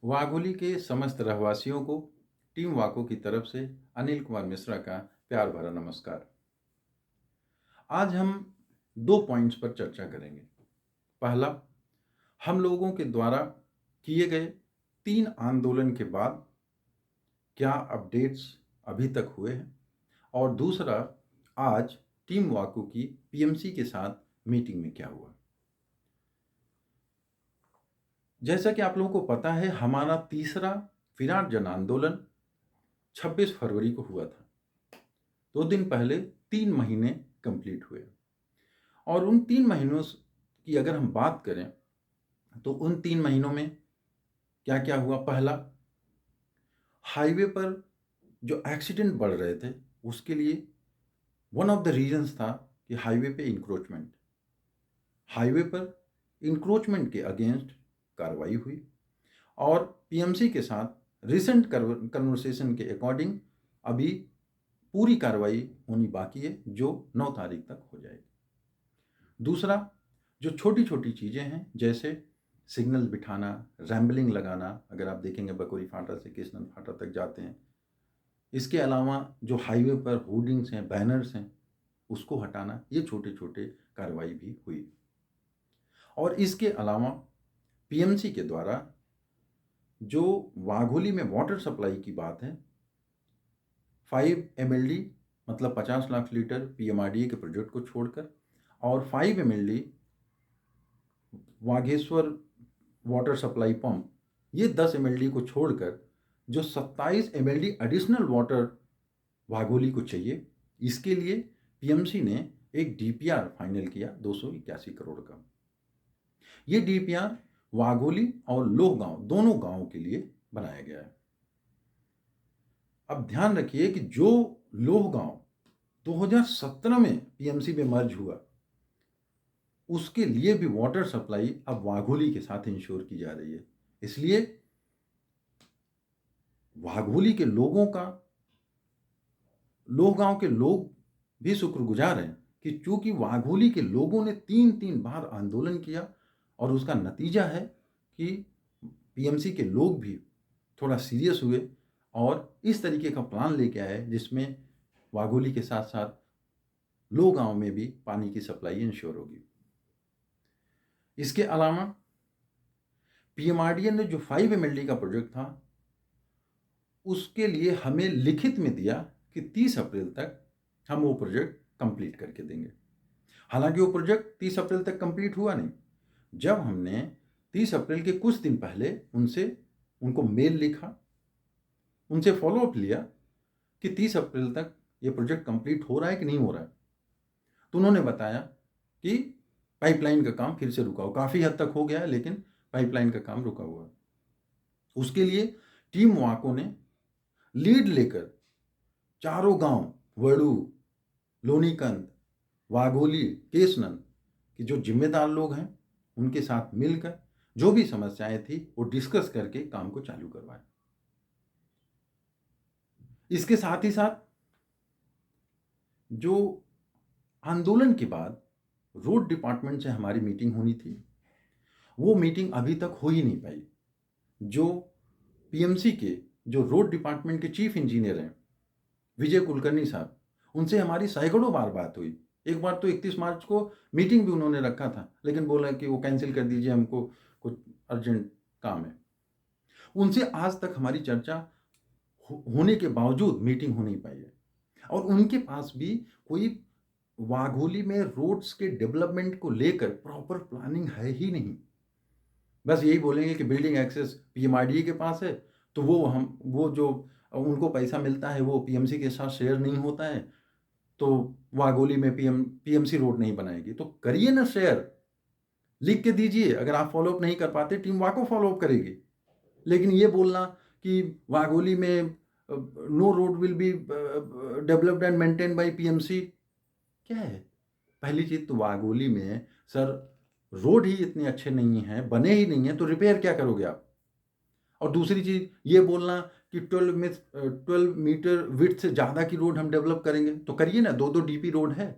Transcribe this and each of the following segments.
वाघोली के समस्त रहवासियों को टीम वाको की तरफ से अनिल कुमार मिश्रा का प्यार भरा नमस्कार। आज हम 2 पॉइंट्स पर चर्चा करेंगे। पहला, हम लोगों के द्वारा किए गए 3 आंदोलन के बाद क्या अपडेट्स अभी तक हुए हैं, और दूसरा, आज टीम वाको की पीएमसी के साथ मीटिंग में क्या हुआ। जैसा कि आप लोगों को पता है, हमारा तीसरा विराट जन आंदोलन 26 फरवरी को हुआ था। 2 दिन पहले 3 महीने कंप्लीट हुए, और उन 3 महीनों की अगर हम बात करें तो उन 3 महीनों में क्या क्या हुआ। पहला, हाईवे पर जो एक्सीडेंट बढ़ रहे थे उसके लिए वन ऑफ द रीजंस था कि हाईवे पे इंक्रोचमेंट। हाईवे पर इंक्रोचमेंट के अगेंस्ट कार्रवाई हुई, और पीएमसी के साथ रिसेंट कन्वर्सेशन के अकॉर्डिंग अभी पूरी कार्रवाई होनी बाकी है, जो 9 तारीख तक हो जाएगी। दूसरा, जो छोटी छोटी चीज़ें हैं जैसे सिग्नल बिठाना, रैम्बलिंग लगाना, अगर आप देखेंगे बकोरी फाटा से कृष्णन फाटा तक जाते हैं। इसके अलावा जो हाईवे पर होर्डिंग्स हैं, बैनर्स हैं, उसको हटाना, ये छोटे छोटे कार्रवाई भी हुई। और इसके अलावा पीएमसी के द्वारा जो वाघोली में वाटर सप्लाई की बात है, 5 MLD मतलब 50 लाख लीटर पीएमआरडीए के प्रोजेक्ट को छोड़कर, और 5 MLD Wagheshwar water supply pump, ये 10 MLD को छोड़कर जो 27 MLD एडिशनल वाटर वाघोली को चाहिए, इसके लिए पीएमसी ने एक डीपीआर फाइनल किया 281 करोड़ का। ये डीपीआर वाघोली और लोहगांव दोनों गांवों के लिए बनाया गया है। अब ध्यान रखिए कि जो लोहगांव 2017 में पीएमसी में मर्ज हुआ, उसके लिए भी वाटर सप्लाई अब वाघोली के साथ इंश्योर की जा रही है। इसलिए वाघोली के लोगों का, लोहगांव के लोग भी शुक्रगुजार हैं कि चूंकि वाघोली के लोगों ने 3 बार आंदोलन किया, और उसका नतीजा है कि पीएमसी के लोग भी थोड़ा सीरियस हुए और इस तरीके का प्लान लेके आए जिसमें वाघोली के साथ साथ लोहगांव में भी पानी की सप्लाई इंश्योर होगी। इसके अलावा पीएमआरडीए ने जो 5 MLD का प्रोजेक्ट था, उसके लिए हमें लिखित में दिया कि 30 अप्रैल तक हम वो प्रोजेक्ट कंप्लीट करके देंगे। हालांकि वो प्रोजेक्ट 30 अप्रैल तक कंप्लीट हुआ नहीं। जब हमने 30 अप्रैल के कुछ दिन पहले उनको मेल लिखा, उनसे फॉलोअप लिया कि 30 अप्रैल तक ये प्रोजेक्ट कंप्लीट हो रहा है कि नहीं हो रहा है, तो उन्होंने बताया कि पाइपलाइन का काम फिर से रुका हुआ, काफ़ी हद तक हो गया है लेकिन पाइपलाइन का काम रुका हुआ है। उसके लिए टीम वाको ने लीड लेकर चारों गांव, वड़ू, लोनीकंद, वाघोली, केसनंद के जो जिम्मेदार लोग हैं, उनके साथ मिलकर जो भी समस्याएं थी वो डिस्कस करके काम को चालू करवाया। इसके साथ ही साथ जो आंदोलन के बाद रोड डिपार्टमेंट से हमारी मीटिंग होनी थी, वो मीटिंग अभी तक हो ही नहीं पाई। जो पीएमसी के जो रोड डिपार्टमेंट के चीफ इंजीनियर हैं विजय कुलकर्णी साहब, उनसे हमारी सैकड़ों बार बात हुई। एक बार तो 31 मार्च को मीटिंग भी उन्होंने रखा था, लेकिन बोला कि वो कैंसिल कर दीजिए, हमको कुछ अर्जेंट काम है। उनसे आज तक हमारी चर्चा होने के बावजूद मीटिंग हो नहीं पाई है, और उनके पास भी कोई वाघोली में रोड्स के डेवलपमेंट को लेकर प्रॉपर प्लानिंग है ही नहीं। बस यही बोलेंगे कि बिल्डिंग एक्सेस पीएमआरडीए के पास है, तो वो जो उनको पैसा मिलता है वो पीएमसी के साथ शेयर नहीं होता है, तो वाघोली में पीएमसी रोड नहीं बनाएगी। तो करिए ना शेयर, लिख के दीजिए। अगर आप फॉलोअप नहीं कर पाते, टीम वाको फॉलोअप करेगी। लेकिन ये बोलना कि वाघोली में no road will be developed and maintain by PMC, क्या है? पहली चीज तो वाघोली में सर रोड ही इतने अच्छे नहीं हैं, बने ही नहीं हैं, तो रिपेयर क्या करोगे आप? और दूसरी चीज ये बोलना कि 12 मीटर विड्थ से ज़्यादा की रोड हम डेवलप करेंगे, तो करिए ना, 2 डीपी रोड है।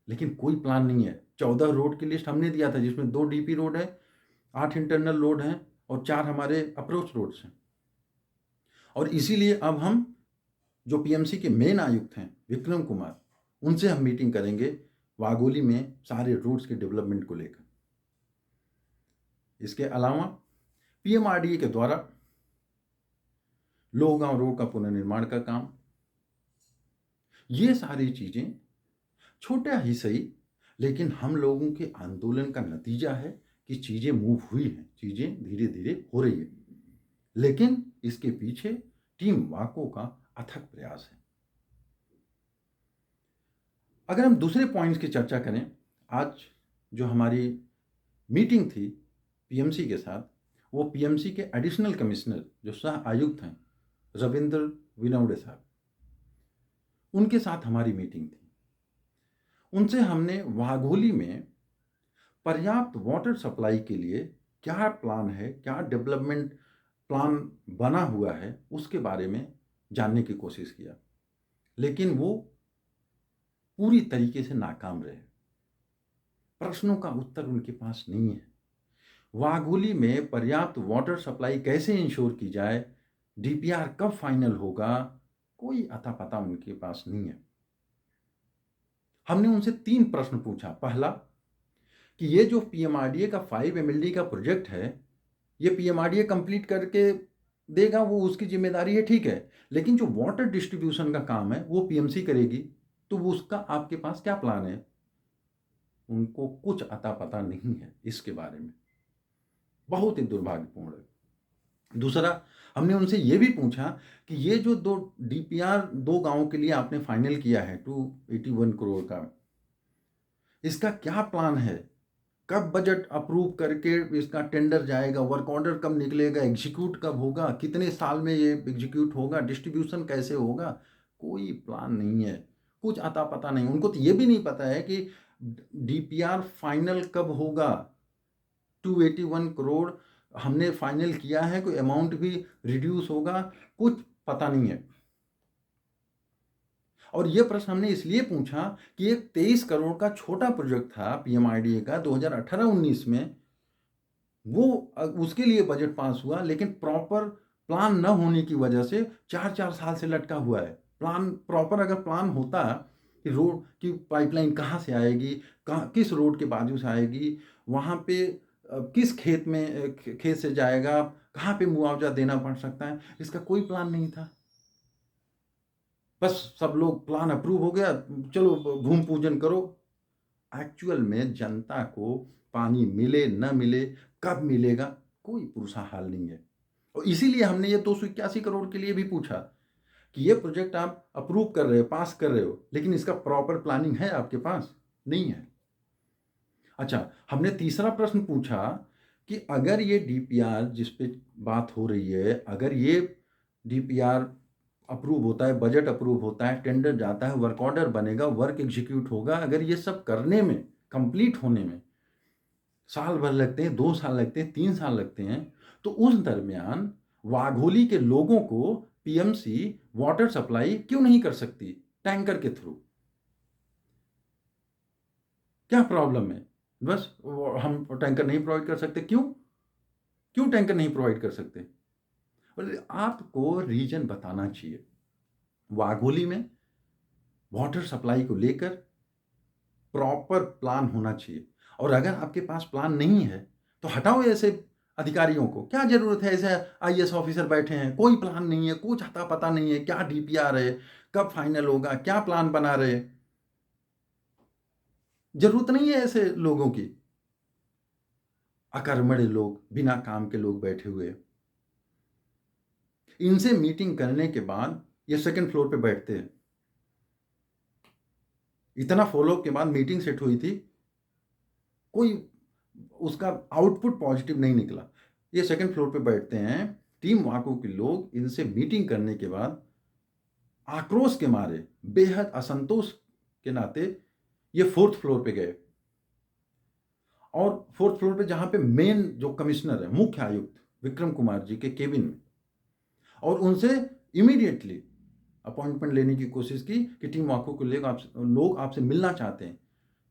लेकिन कोई प्लान नहीं है। 14 रोड की लिस्ट हमने दिया था जिसमें 2 डीपी रोड है, 8 इंटरनल रोड हैं, और 4 हमारे अप्रोच रोड्स हैं। और इसीलिए अब हम जो पीएमसी के मेन आयुक्त हैं विक्रम कुमार, उनसे हम मीटिंग करेंगे वाघोली में सारे रोड्स के डेवलपमेंट को लेकर। इसके अलावा पीएमआरडीए के द्वारा लोहगांव रोड का पुनर्निर्माण का काम, ये सारी चीजें छोटा ही सही, लेकिन हम लोगों के आंदोलन का नतीजा है कि चीजें मूव हुई हैं, चीजें धीरे धीरे हो रही है। लेकिन इसके पीछे टीम वाको का अथक प्रयास है। अगर हम दूसरे पॉइंट्स की चर्चा करें, आज जो हमारी मीटिंग थी पीएमसी के साथ, वो पीएमसी के एडिशनल कमिश्नर जो सह आयुक्त हैं रविंद्र विनौड़े साहब, उनके साथ हमारी मीटिंग थी। उनसे हमने वाघोली में पर्याप्त वाटर सप्लाई के लिए क्या प्लान है, क्या डेवलपमेंट प्लान बना हुआ है, उसके बारे में जानने की कोशिश किया, लेकिन वो पूरी तरीके से नाकाम रहे। प्रश्नों का उत्तर उनके पास नहीं है। वाघोली में पर्याप्त वाटर सप्लाई कैसे इंश्योर की जाए, डीपीआर कब फाइनल होगा, कोई अता पता उनके पास नहीं है। हमने उनसे 3 प्रश्न पूछा। पहला कि ये जो पीएमआरडीए का 5 एमएलडी का प्रोजेक्ट है, ये पीएमआरडीए कंप्लीट करके देगा, वो उसकी जिम्मेदारी है, ठीक है, लेकिन जो वाटर डिस्ट्रीब्यूशन का काम है वो पीएमसी करेगी, तो वो उसका आपके पास क्या प्लान है? उनको कुछ अता पता नहीं है इसके बारे में। बहुत ही दुर्भाग्यपूर्ण है। दूसरा, हमने उनसे ये भी पूछा कि ये जो 2 डीपीआर 2 गांवों के लिए आपने फाइनल किया है 281 करोड़ का, इसका क्या प्लान है? कब बजट अप्रूव करके इसका टेंडर जाएगा, वर्क ऑर्डर कब निकलेगा, एग्जीक्यूट कब होगा, कितने साल में ये एग्जीक्यूट होगा, डिस्ट्रीब्यूशन कैसे होगा? कोई प्लान नहीं है, कुछ अता पता नहीं। उनको तो ये भी नहीं पता है कि डीपीआर फाइनल कब होगा। 281 करोड़ हमने फाइनल किया है, कोई अमाउंट भी रिड्यूस होगा, कुछ पता नहीं है। और ये प्रश्न हमने इसलिए पूछा कि एक 23 करोड़ का छोटा प्रोजेक्ट था पीएमआरडीए का 2018-19 में, वो उसके लिए बजट पास हुआ, लेकिन प्रॉपर प्लान न होने की वजह से 4-4 साल से लटका हुआ है। प्लान प्रॉपर अगर प्लान होता कि रोड की पाइपलाइन कहाँ से आएगी, कहाँ किस रोड के बाजू से आएगी, वहाँ पे किस खेत से जाएगा, कहाँ पे मुआवजा देना पड़ सकता है, इसका कोई प्लान नहीं था। बस सब लोग प्लान अप्रूव हो गया, चलो भूमि पूजन करो। एक्चुअल में जनता को पानी मिले न मिले, कब मिलेगा, कोई पुरसा हाल नहीं है। और इसीलिए हमने ये 281 करोड़ के लिए भी पूछा कि ये प्रोजेक्ट आप अप्रूव कर रहे हो, पास कर रहे हो, लेकिन इसका प्रॉपर प्लानिंग है आपके पास? नहीं है। अच्छा, हमने तीसरा प्रश्न पूछा कि अगर ये डीपीआर जिस पे बात हो रही है, अगर ये डीपीआर अप्रूव होता है, बजट अप्रूव होता है, टेंडर जाता है, वर्क ऑर्डर बनेगा, वर्क एग्जीक्यूट होगा, अगर ये सब करने में, कंप्लीट होने में साल भर लगते हैं, 2 साल लगते हैं, 3 साल लगते हैं, तो उस दरमियान वाघोली के लोगों को पीएमसी वाटर सप्लाई क्यों नहीं कर सकती टैंकर के थ्रू? क्या प्रॉब्लम है? बस हम टैंकर नहीं प्रोवाइड कर सकते, क्यों? क्यों टैंकर नहीं प्रोवाइड कर सकते? और आपको रीजन बताना चाहिए। वाघोली में वाटर सप्लाई को लेकर प्रॉपर प्लान होना चाहिए, और अगर आपके पास प्लान नहीं है तो हटाओ ऐसे अधिकारियों को। क्या जरूरत है? ऐसे आईएएस ऑफिसर बैठे हैं, कोई प्लान नहीं है, कुछ अता पता नहीं है, क्या डीपीआर है, कब फाइनल होगा, क्या प्लान बना रहे। जरूरत नहीं है ऐसे लोगों की। अकर्मण्य लोग, बिना काम के लोग बैठे हुए। इनसे मीटिंग करने के बाद ये सेकंड फ्लोर पे बैठते हैं। इतना फॉलोअप के बाद मीटिंग सेट हुई थी, कोई उसका आउटपुट पॉजिटिव नहीं निकला। ये सेकंड फ्लोर पे बैठते हैं। टीम वाको के लोग इनसे मीटिंग करने के बाद आक्रोश के मारे, बेहद असंतोष के नाते ये 4th फ्लोर पे गए, और 4th फ्लोर पे जहां पे मेन जो कमिश्नर है, मुख्य आयुक्त विक्रम कुमार जी के केबिन में, और उनसे इमीडिएटली अपॉइंटमेंट लेने की कोशिश की कि टीम वाको के लोग आपसे मिलना चाहते हैं।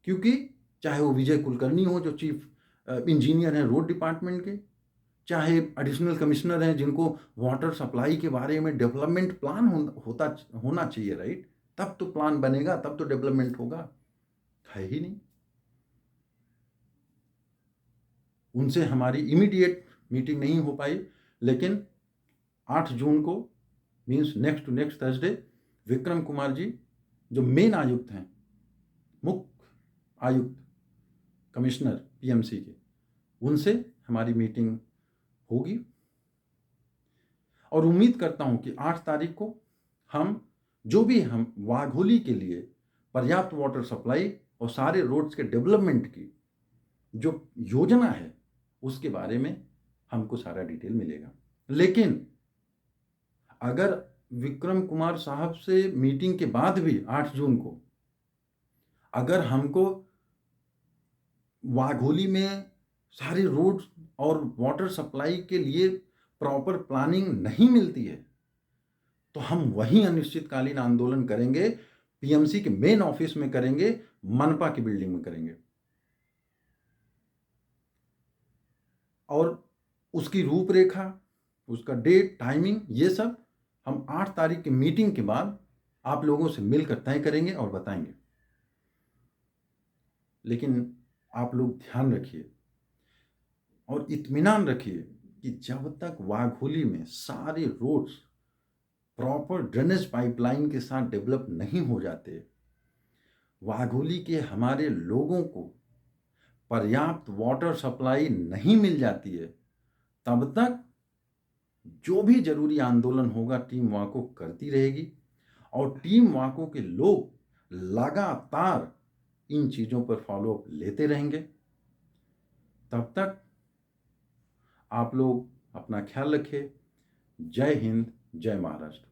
क्योंकि चाहे वो विजय कुलकर्णी हो जो चीफ इंजीनियर हैं रोड डिपार्टमेंट के, चाहे एडिशनल कमिश्नर हैं जिनको वाटर सप्लाई के बारे में डेवलपमेंट प्लान होना चाहिए, राइट? तब तो प्लान बनेगा, तब तो डेवलपमेंट होगा। है ही नहीं। उनसे हमारी इमीडिएट मीटिंग नहीं हो पाई, लेकिन 8 जून को means next to next Thursday Vikram Kumar ji जो मेन आयुक्त हैं, मुख्य आयुक्त कमिश्नर पीएमसी के, उनसे हमारी मीटिंग होगी और उम्मीद करता हूं कि 8 तारीख को हम वाघोली के लिए पर्याप्त वाटर सप्लाई और सारे रोड्स के डेवलपमेंट की जो योजना है उसके बारे में हमको सारा डिटेल मिलेगा। लेकिन अगर विक्रम कुमार साहब से मीटिंग के बाद भी 8 जून को अगर हमको वाघोली में सारे रोड्स और वाटर सप्लाई के लिए प्रॉपर प्लानिंग नहीं मिलती है, तो हम वहीं अनिश्चितकालीन आंदोलन करेंगे, पीएमसी के मेन ऑफिस में करेंगे, मनपा की बिल्डिंग में करेंगे। और उसकी रूपरेखा, उसका डेट, टाइमिंग, ये सब हम 8 तारीख की मीटिंग के बाद आप लोगों से मिलकर तय करेंगे और बताएंगे। लेकिन आप लोग ध्यान रखिए और इत्मीनान रखिए कि जब तक वाघोली में सारे रोड्स प्रॉपर ड्रेनेज पाइपलाइन के साथ डेवलप नहीं हो जाते, वाघोली के हमारे लोगों को पर्याप्त वाटर सप्लाई नहीं मिल जाती है, तब तक जो भी जरूरी आंदोलन होगा टीम वाको करती रहेगी और टीम वाको के लोग लगातार इन चीज़ों पर फॉलोअप लेते रहेंगे। तब तक आप लोग अपना ख्याल रखें। जय हिंद, जय महाराष्ट्र।